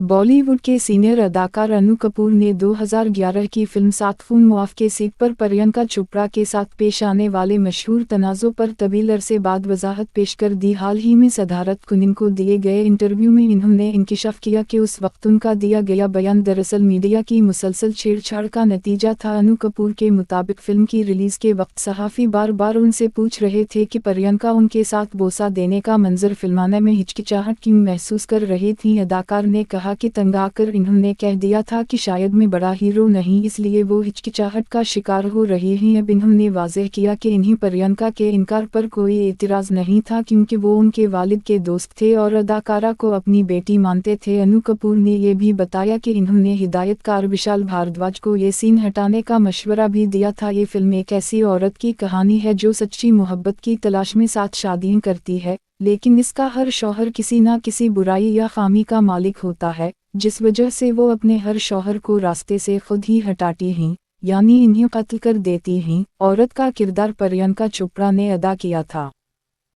बॉलीवुड के सीनियर अदाकार अनु कपूर ने 2011 की फिल्म सातफून मुआफ के सीट पर प्रियंका चोपड़ा के साथ पेश आने वाले मशहूर तनाज़ों पर तवील अरसे बाद वजाहत पेश कर दी। हाल ही में सदारत कुनिन को दिए गए इंटरव्यू में इन्होंने इंकिशाफ किया कि उस वक्त उनका दिया गया बयान दरअसल मीडिया की मुसलसल छेड़छाड़ का नतीजा था। अनु कपूर के मुताबिक फिल्म की रिलीज के वक्त सहाफ़ी बार बार उनसे पूछ रहे थे कि प्रियंका उनके साथ बोसा देने का मंजर फिल्माने में हिचकिचाहट क्यों महसूस कर रही थी। अदाकार ने कहा कि तंग आकर इन्होंने कह दिया था कि शायद मैं बड़ा हीरो नहीं, इसलिए वो हिचकिचाहट का शिकार हो रही हैं। अब इन्होंने वाज़ेह किया कि इन्हीं प्रियंका के इनकार पर कोई एतराज़ नहीं था क्योंकि वो उनके वालिद के दोस्त थे और अदाकारा को अपनी बेटी मानते थे। अनु कपूर ने ये भी बताया कि इन्होंने हिदायतकार विशाल भारद्वाज को ये सीन हटाने का मशवरा भी दिया था। ये फिल्म एक ऐसी औरत की कहानी है जो सच्ची मोहब्बत की तलाश में साथ शादियां करती है, लेकिन इसका हर शौहर किसी ना किसी बुराई या खामी का मालिक होता है, जिस वजह से वो अपने हर शौहर को रास्ते से खुद ही हटाती हैं, यानी इन्हें कत्ल कर देती हैं। औरत का किरदार प्रियंका चोपड़ा ने अदा किया था।